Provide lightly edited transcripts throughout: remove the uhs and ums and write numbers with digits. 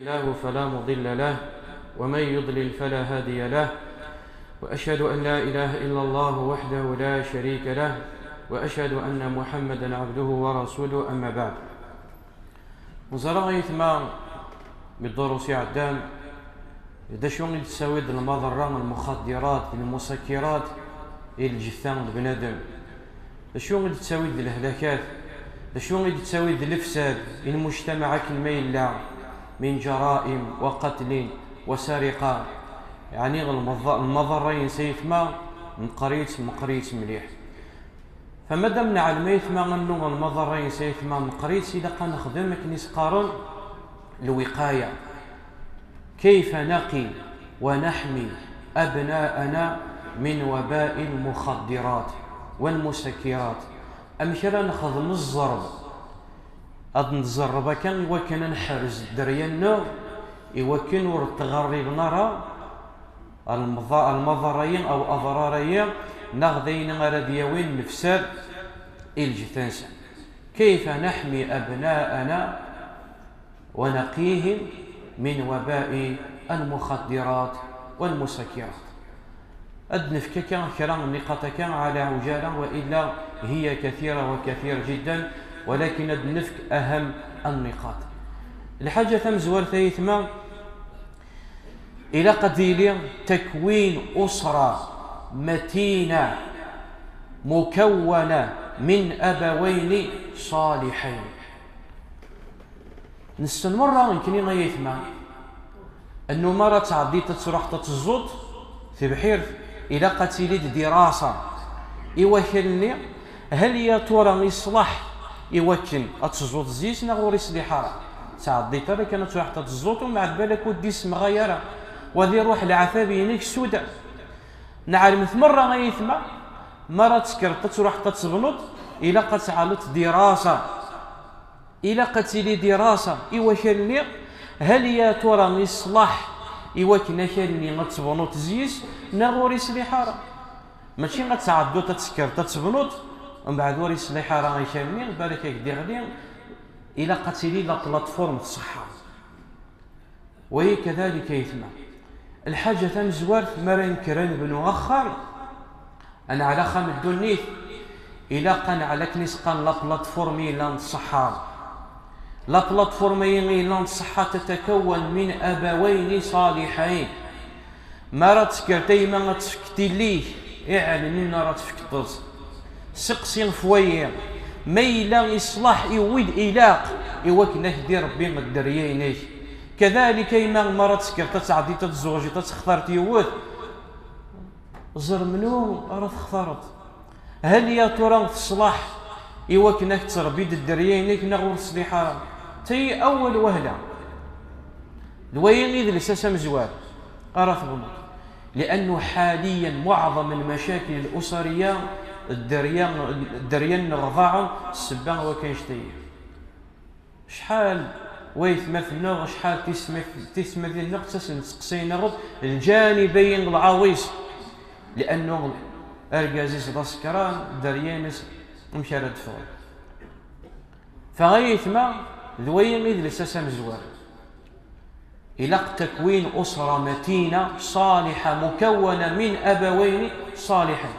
الله فلا مضل له ومن يضلل فلا هادي له وأشهد أن لا إله إلا الله وحده لا شريك له وأشهد أن محمدا عبده ورسوله. أما بعد، وزرع ثما بالدروس عدام إذا شو تساوي المضرة المخدرات المسكرات الجثام البنادم، شو تساوي الهلاكات، شو تساوي الفساد المجتمع كالميل من جرائم وقتل وسرقة، يعني المضرين سيثما مقريت مليح. فمادام نعلم يثما أنه المضرين سيثما مقريت إذا قا نخدم كنيس قارن الوقاية، كيف نقي ونحمي أبناءنا من وباء المخدرات والمسكرات. أمشرا نخدم الزرب نزرب كان وكان نحرز درياننا يوكن ورتغرب نرى المضرين أو أضرارين نغذين غرديوين نفساد الجثانسا. كيف نحمي أبناءنا ونقيهم من وباء المخدرات والمسكرات. أدنفك كان كرام النقاط كان على عجالة، وإلا هي كثيرة وكثير جدا، ولكن النفك أهم النقاط. الحاجة ثمزور ثيثما إلى قديل تكوين أسرة متينة مكونة من أبوين صالحين. نستمر يمكن ما يثما أنه مرة تعديت تروح تتزوط في بحير إلى قتيل دراسة يوكلني هل يا ترى يصلح يوكل أتزوط زيت نغور يصلحها. تعديت راه كانت واحد تزوط ومع بالك ودي اسم غيرها وذي روح العفابينك السوداء. نعلم ثمرة غيثما مرة تسكرت تروح تتبنط إلى قتعلت دراسة إلى قتيل دراسة يوكلني هل يا ترى يصلح يوكلنا كلني غتبنط زيت نغور يصلحها. ماشي غتعدو تتسكر تتبنط ومن بعد ور يصلحها راه يكلني بالك يدي غادي إلى قتيلي لا بلاتفورم الصحة. وهي كذلك يثمى الحاجة تنزوار مرن كرن بنو أخر أنا على خام الدنيث إلى قن على كنيس قن لا بلاتفورمي لا الصحة. لا بلاتفورمي لا الصحة تتكون من أبوين صالحين. ما راه تسكرتي ما تفكتي ليه اعلن راه تفكتز سقسي فويه ميلا يصلح يويد إلاق يوكنه دي ربي مدريينيك. كذلك إما مرة تسكرت تعدي تتزوجي تتختار تيوث زر منو راه تختارت. هل يا ترى تصلح يوكنك تربي الدريينيك نغور صليحة تي أول وهلة دوين إذ لساسة مزوار راه تغلط. لأنه حاليا معظم المشاكل الأسرية الدريان الرضاعة السبان وكنشتي شحال ويثما في النغ شحال تسمى في النغ تسقسي نغض الجانبين العويص. لأنه أرقازيس داسكران دريانس مشارد فغل. فغيثما ذوين إذ لساسا مزوار إلى تكوين أسرة متينة صالحة مكونة من أبوين صالحين.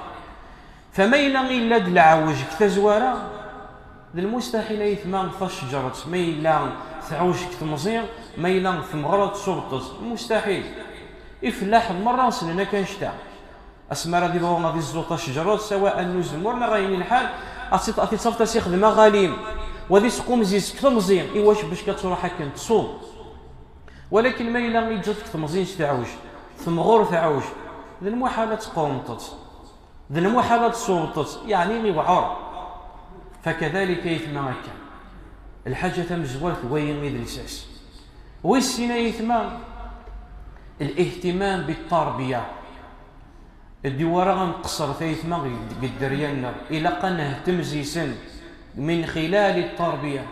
فميلا إلا دلعوج كتزوارا للمستحيل يثمان فشجرت ميلا ثعوج كتمزير ميلا ثمغرط صوبتز مستحيل. إفلاح مرة سننا كنشتا أسمارا دي بغونا دي الزوطة شجرات سواء نزمور لا غايني الحال أتي صفتا سيخدم غاليم وذي سقوم زيز كتمزير إواش باش كتروح هكا تصوم. ولكن ميلا يجد كتمزير ثعوج ثمغور ثعوج ذي المحالة تقومطت ذي المحالة صوتت يعني غيوعر. فكذلك يثمى هكا الحاجة تمزوال وين غير الاساس. والسنة يثمى الاهتمام بالتربية الديوارا غنقصر فيثمى بالدريان إلى قنه تمزيسن من خلال التربية.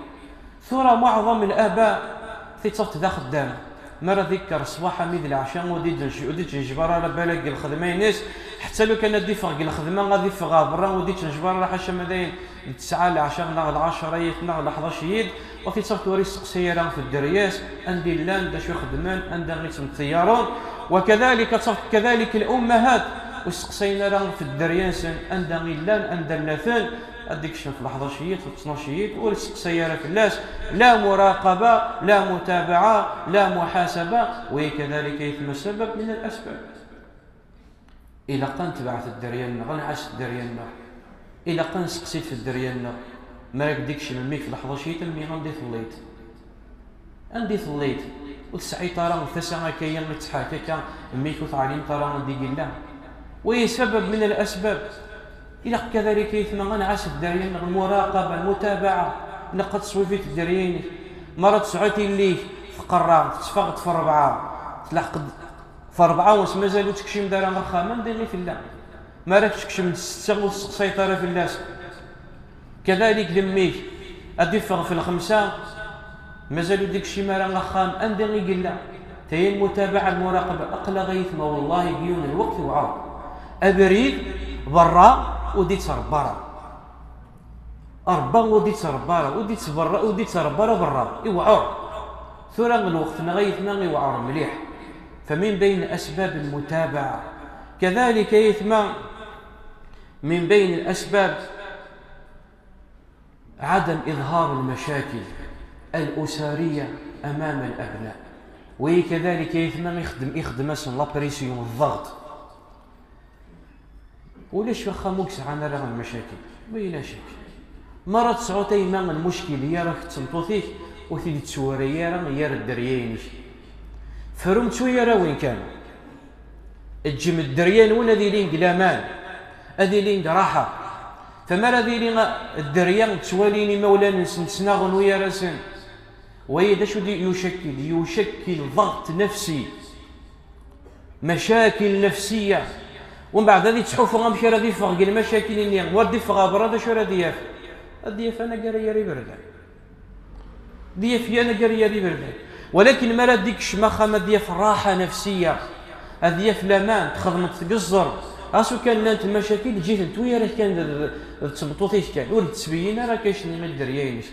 ثورة معظم الآباء في تصفت ذا خدام مرة ذكر صباحا ميد العشاء ودي تنجبر على بالك الخدمين ناس حتى لو كان دي فرق الخدمه غادي فغا برا ودي تنجبر راه حاشا مداين 9 ل 10 ناغ 10 ناغ 11 يد وفي تصفت وري السقسيه في الدرياس عندي لان دا شو خدمان عندها غير الطيارون. وكذلك تصفت كذلك الامهات وسقسينا راه في الدرياس عندها غير لان عندها اللافان هذيك شنو في 11 يد في 12 يد والسقسيه راه فلاس لا مراقبه لا متابعه لا محاسبه. وكذلك يتم سبب من الاسباب. إلا قن تبعت الدريان غنعس الدريان إلا قن سقسيت في الدريان ما راكديكش ميك في لحظة شي تمي عندي ثليت وتسعي ترى ثسا كاين متحاكا كان ميك وتعليم ترى ديك الله وهي سبب من الأسباب. إلا كذلك يثم غنعس الدريان المراقبة المتابعة نقد صويفيت الدريان مرة تسعتي اللي في قرة تفقد في 4 تلحق في 4 ونص مازالو تكشم دار مرخا ما ندير في الله ما راكش تكشم 6 سيطرة في الناس. كذلك لميك أدفغ في 5 مازالو ديك الشي مارا مرخا أندير قلا تاهي المتابعة المراقبة أقل غيث ما والله ديون الوقت وعار أبريد برا وديت برا أربا وديت برا وديت برا وديت برا يوعر ثورا الوقت نغيثنا يوعر مليح. فمن بين أسباب المتابعة كذلك يثم من بين الأسباب عدم إظهار المشاكل الأسرية أمام الأبناء. وكذلك يثم يخدم لابريسيون الضغط وليش واخا موكس عنا راه المشاكل بلا شك مرة تسعوتي ما المشكل هي راك تنطوثيك وثيدي تسوري راه هي الدريانيش فرمت شويه راه وين كان الجم الدريان وين هذي لين قلامان هذي لين راحه فما هذي لين الدريان تواليني مولانا نسناغن ويا راسن وهي شو دي يشكل ضغط نفسي مشاكل نفسيه. ومن بعد هذه تحوف غنمشي راه فرق المشاكل اللي ودي فغا برا شو راه دياف الدياف انا قاري ري بردا دياف انا قاري ري بردا ولكن ما رديكش ما ديال راحه نفسيه هذه في الامان تخدم تقصر راسو كان لانت المشاكل جيت انت ويا راه كان تبطوطيش كان ولد تبين راه كاين ما الدريانيش.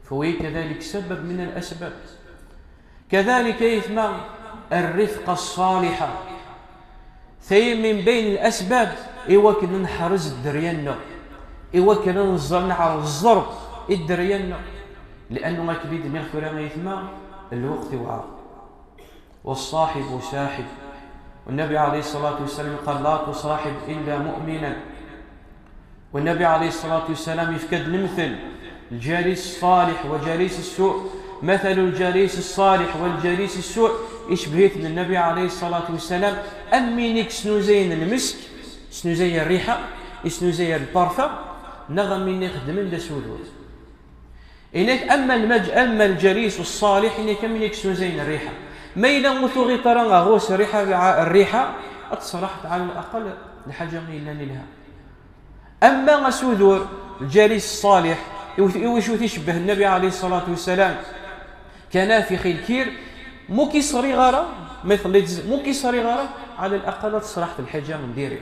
فهو كذلك سبب من الاسباب. كذلك يثم الرفقه الصالحه ثي من بين الاسباب كنا نحرز الدريان كنا نزرنا على الزرب الدريان لأنه ما كبيد مغفرة ما يثمى الوقت وعار والصاحب ساحب. والنبي عليه الصلاة والسلام قال لا تصاحب إلا مؤمنا. والنبي عليه الصلاة والسلام يفكد المثل الجالس الصالح وجالس السوء مثل الجالس الصالح والجالس السوء يشبهت من النبي عليه الصلاة والسلام أمينك سنوزين المسك سنوزين الريحة سنوزين البارفة نغم من يخدم لسودود إنك أما الجليس الصالح إنك من يكسو زين الريحة ما إلا مثوغي ترى غوس الريحة أتصرحت على الأقل لحاجة إلا لها. أما غسودور الجليس الصالح يوشو تشبه النبي عليه الصلاة والسلام كان في خير موكي صغيرة مثل موكي صغيرة على الأقل تصرحت الحاجة من ديري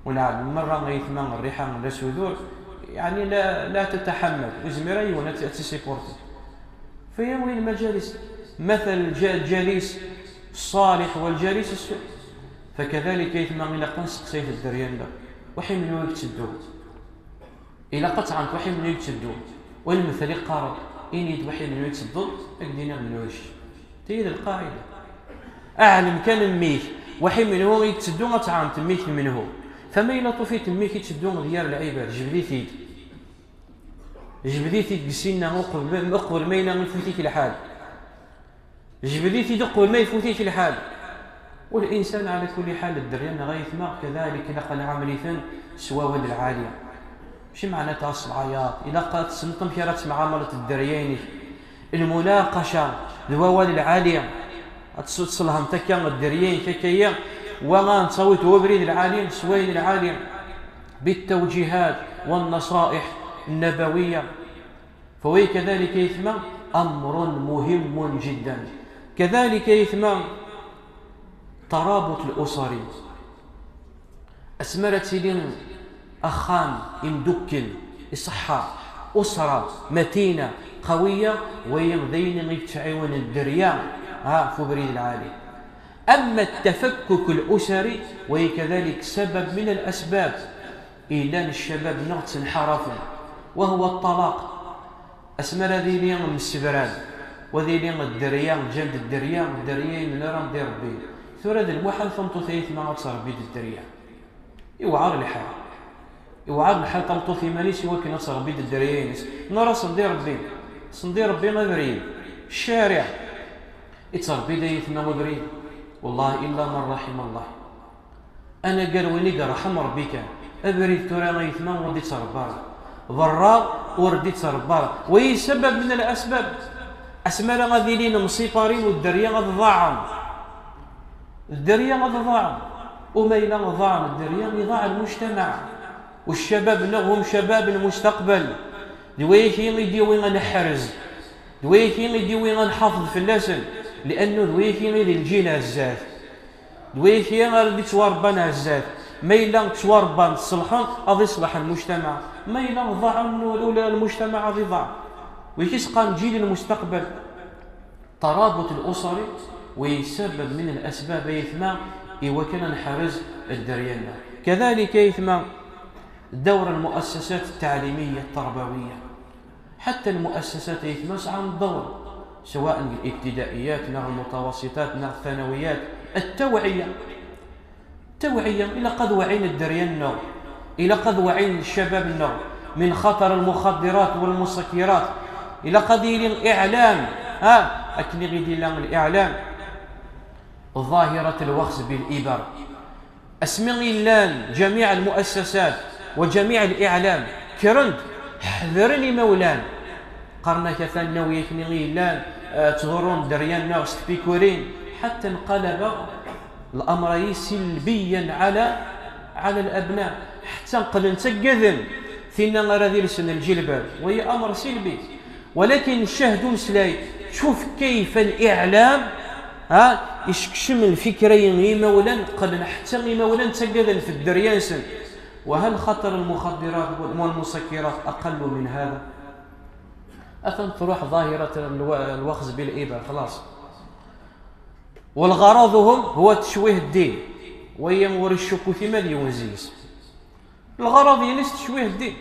ونعم مرة غيثمان الريحة من السودور يعني لا تتحمل وزميري ولا تسيبورتي فهي وين المجالس مثل الجليس الصالح والجليس السوء. فكذلك يثم إلى قنص سيف الدريان له وحي من يكتدوه إلى قطعا وحي من يكتدوه والمثل قارب إن يدوحي من يكتدوه أقدينا من وش تيد القاعدة أعلم كان الميك وحي من هو يكتدوه قطعا تميك منه فما إلا طفيت الميك يكتدوه غير العباد جبديتي قسينا أقبل ما إلا يفوتيك الحال جبديتي دقل ما يفوتيك الحال. والإنسان على كل حال الدريان غايث ما كذلك لقى العملية سواء العالية مش معنى تصل عياط إلا قد سنطم كرات معاملة الدرياني المناقشة الووال العالية تصلها متكا الدريان ككيا وما نصوت وبريد العالية سوين العالية بالتوجيهات والنصائح النبوية. فهو كذلك يثم أمر مهم جدا. كذلك يثم ترابط الأسري أسمرتي لين أخام يمدكن يصحى أسرة متينة قوية ويمضين يتعاون الدريا في بريد العالي. أما التفكك الأسري وهي كذلك سبب من الأسباب إيلان الشباب نغت انحرفوا، وهو الطلاق. أسمر ذي لين من السبران وذي لين الدريا جلد الدريا من راه ندير ربي ثورة المحل فمتو ثيث ما تربي الدريا يوعر الحال يوعر الحال طلطو في مانيس يوكي نصر بيد الدريانيس نرى صندير ربي غبرين الشارع يتربي دايث ما غبرين والله إلا من رحم الله. أنا قال ويني رحم ربك أبريد ترى غيث ما ودي تربار ضراء وردي تربار وهي سبب من الأسباب. أسماء غادي لين مصيبارين والدريا غاد ضاعن الدريا غاد ضاعن وما إلا ضاعن الدريا يضاع المجتمع والشباب هم شباب المستقبل. دويكي يديوي غنحرز دويكي يديوي غنحافظ في اللسن لأنه دويكي غير الجيل هزاف دويكي غادي تواربان هزاف ما إلا تواربان تصلحون غادي يصلح المجتمع ما إلا ضاع الأولى المجتمع غادي ضاع ويكسقان جيل المستقبل. ترابط الأسري ويسبب من الأسباب يثمى وكان نحرز الدريانة. كذلك يثمى دور المؤسسات التعليمية التربوية، حتى المؤسسات يثمى عن الدور سواء الابتدائيات نغ المتوسطات نغ الثانويات. التوعية إلى قد وعين الدريانة إلى قد وعين الشباب من خطر المخدرات والمسكرات إلى قدير الإعلام أكني غيدي لهم الإعلام ظاهرة الوخز بالإبر. أسمع اللان جميع المؤسسات وجميع الإعلام كرند حذرني مولان قرنا كثان نوية كني اللان تغرون دريان ستبيكورين حتى انقلب الأمر سلبيا على الأبناء حتى نقل نتقذن ثينا غير لسن الجلباب وهي أمر سلبي. ولكن شاهدوا مسلاي شوف كيف الإعلام يشكشم الفكرين مولا قلنا حتى مولا تقذن في الدريانسن. وهل خطر المخدرات والمسكرات أقل من هذا؟ أثن تروح ظاهرة الوخز بالإبر خلاص. والغرضهم هو تشويه الدين ويمور الشكو في مليون زيس. الغرض ينس تشويه الدين.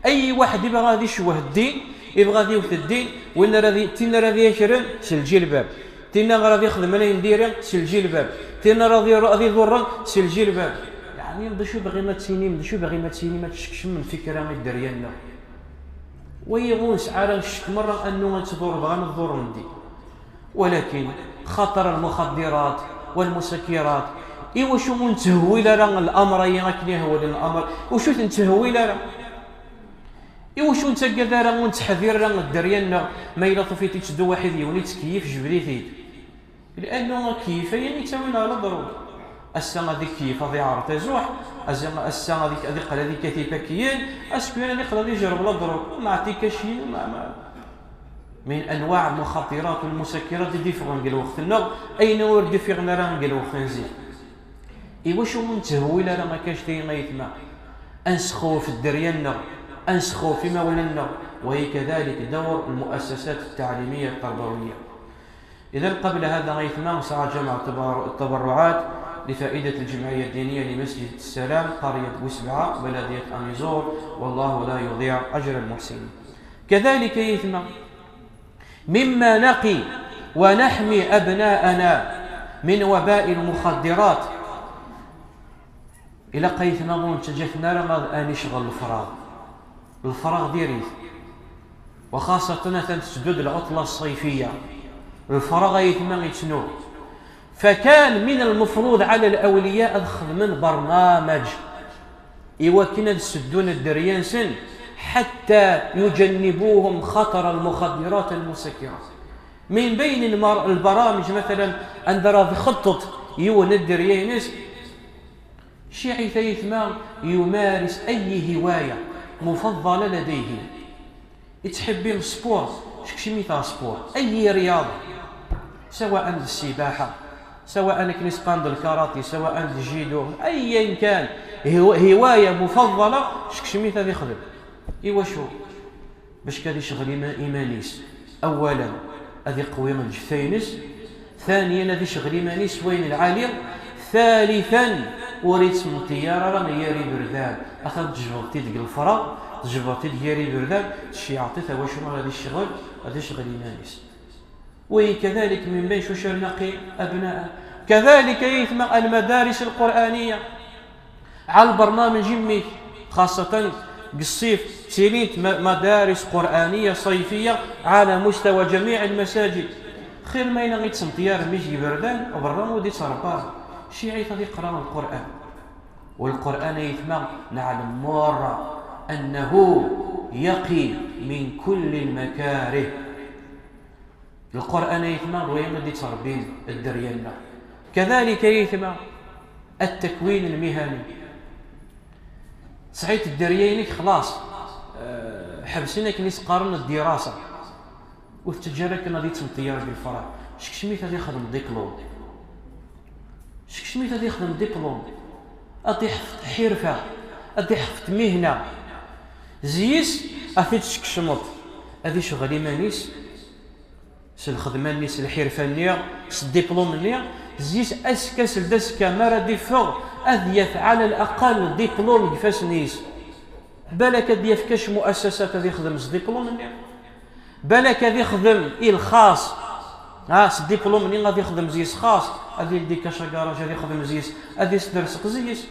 أي واحد يبغى غادي يشوه الدين يبغى يوث الدين وين راضي تينا راضي يشرن سلجي الباب تينا راضي يخدم انا ندير سلجي الباب تينا راضي يضر سلجي الباب. يعني بدا شو باغي ما تسيني ما تشكش من فكره الدريانه ويغونس على الشك مره انه غتضر بغا نضر ندي. ولكن خطر المخدرات والمسكرات واش نتهوي راه الامر يغني هو الامر وشو تنتهوي راه واش انت كذا راه نتحذر راه الدريانه ما الا طفيتي تشدو واحد يوني تكيف جبريتي لانه كيف يعني تاوينا على ضروري السنه هذيك كيف هذه عرفت زوح السنه هذيك قال هذيك كتيبه كيان اسكو انا اللي قال يجرب لا ضروري ما عطيك شي من انواع المخدرات والمسكرات اللي فغن قال وقت النوم اين ورد فيغنا راه قال وقت نزيد واش نتهوي راه ما كاش تي ما يتما انسخو في الدريانه أنسخوا فيما ولنا. وهي كذلك دور المؤسسات التعليمية التربوية. إذن قبل هذا غيثنا سأجمع التبرعات لفائدة الجمعية الدينية لمسجد السلام قرية بوسبعة بلدية أميزور والله لا يضيع أجر المحسنين. كذلك يثمى مما نقي ونحمي أبناءنا من وباء المخدرات إلى قيثنا ظن تجثنا رغض أن يشغل الفراغ ديريث وخاصة تسدد العطلة الصيفية الفراغ يثمى يتنو. فكان من المفروض على الأولياء أخذ من برنامج كنا تسدون الدريان سن حتى يجنبوهم خطر المخدرات المسكرات. من بين البرامج مثلا أن راضي خطط يون الدريانس شيعي ثيثما يمارس أي هواية مفضلة لديه يتحبين السبور شكشي تاع سبور أي رياضة سواء السباحة سواء كنسقان الكاراتي سواء الجيدو أيا كان هوايه مفضله شكشميت هذه خدم ايوا شو باش كادي شغل ايمانيس. اولا هذه قويه من الجثينس، ثانيا هذه شغل ايمانيس وين العالي، ثالثا وريت من الطياره راه ياري بردان اخذ جبرتي ديال الفرا جبرتي ديالي بردان شي عطيتها واش هذا الشغل، هذا شغل ايمانيس. وكذلك من بين شو نقي ابناء كذلك يثم المدارس القرآنية على البرنامج جمي خاصة بالصيف تيليت مدارس قرآنية صيفية على مستوى جميع المساجد. خير ما ينغي تسمطيار ميجي بردان وبرا ودي صربار شي عيطة دي قرآن القرآن. والقرآن يثم نعلم مرة أنه يقي من كل المكاره. القرآن يثم ويمدي تربين الدريانة. كذلك يثم التكوين المهني. صحيت الدريانيك خلاص حبسنا كنيس قارن الدراسة والتجارة كنا دي تمطيار بالفرع شكشميت هذا يخدم ديبلوم شكشميت هذا يخدم ديبلوم أدي حفظ حرفة أدي حفظ مهنة زيس أفيد شكشمط هذه شغلي مانيس الخدمه نيس الحرفه نيا الدبلوم نيا زيس اسكاس الدسكا مرا ديفور اذيف على الاقل دبلوم كيفاش نيس بالك هذا يفكاش مؤسسات هذه يخدم الدبلوم نيا بالك هذا يخدم الخاص الدبلوم نيا غادي يخدم زيس خاص هذه يدي كاشاكاراج هذه يخدم زيس هذه يدرس زيس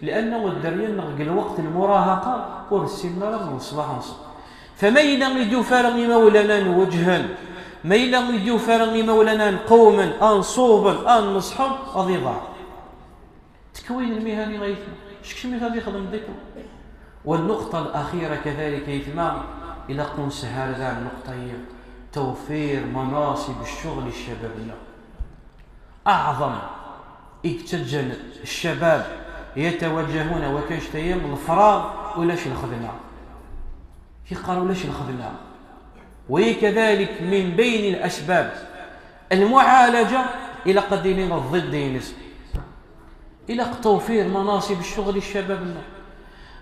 لانه الدريان نغقل الوقت المراهقه والسن راه نصلاح نص فما يدو فارغ مولانا وجها ما إلا يديو فارغ مولانا قوما أنصوبا أنصحا غادي ضاع تكوين المهني غيثم شكشمي غادي يخدم ديكو. والنقطة الأخيرة كذلك يثما إلى قون سهال ذا النقطة توفير مناصب الشغل الشبابية. أعظم اكتجن الشباب يتوجهون وكاشتيم الفراغ ولاش الخدمة يقالوا لاش الخدمة. وكذلك من بين الأسباب المعالجة إلى قديمين الضدين إلى توفير مناصب الشغل الشباب.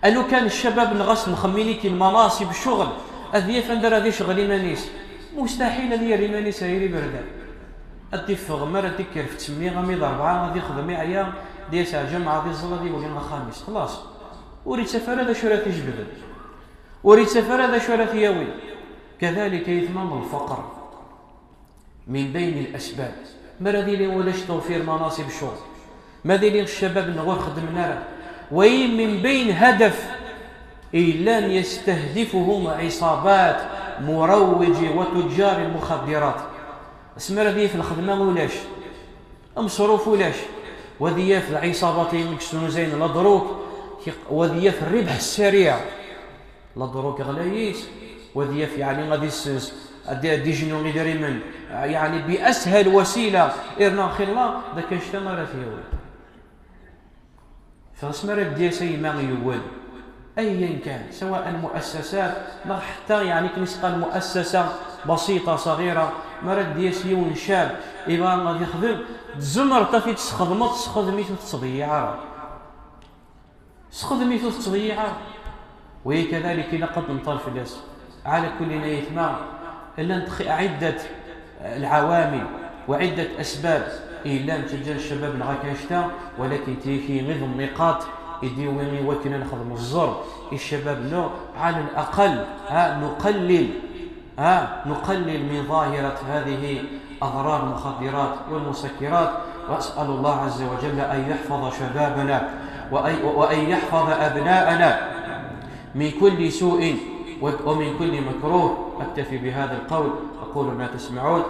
أنه كان الشباب نغس نخمينيك المناصب الشغل أذي فندر هذه شغل مانيس مستحيل أن يري مانيس هيري بردان أدي فغمر أدي كيرف تسمي غميض 4 غادي يخدمي عيا دي ساعة جمعة دي الزلطي ولينا خامس خلاص وريد سفر هذا شراتي جبدل وريد سفر هذا شراتي ياوي. كذلك يثمن الفقر من بين الأسباب. ما ديري ولاش توفير مناصب الشغل ما ديري الشباب نغور خدمنا وين من بين هدف إلا يستهدفهم عصابات مروجي وتجار المخدرات. اسمر ذي في الخدمة ولاش مصروف ولاش وذي في العصابات يمكسون زين لا دروك وذي في الربح السريع لا دروك غلاييس وذي يعني غادي دي جنون غير من يعني باسهل وسيله إرنا خلا ذاك اشتمر فيه فاسمر بدي سي ما يول ايا كان سواء مؤسسات ما حتى يعني كنسقى المؤسسه بسيطه صغيره مرد ديسي ونشاب إبا غادي يخدم تزمر تفي تخدميتو تضيع تخدميتو تضيع. وكذلك إلا قد نطال في الياس على كل يثمع إلا عدة العوامل وعدة أسباب إلا نتجه الشباب نغاكاشتا ولكن تيكي نظم نقاط يديويني وكنا نخدم الزر الشباب نو على الأقل نقلل من ظاهرة هذه أضرار المخدرات والمسكرات. وأسأل الله عز وجل أن يحفظ شبابنا وأن يحفظ أبناءنا من كل سوء ومن كل مكروه. أكتفي بهذا القول أقول ما تسمعون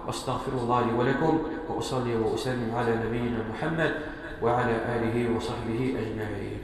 واستغفر الله لي ولكم وأصلي وأسلم على نبينا محمد وعلى آله وصحبه أجمعين.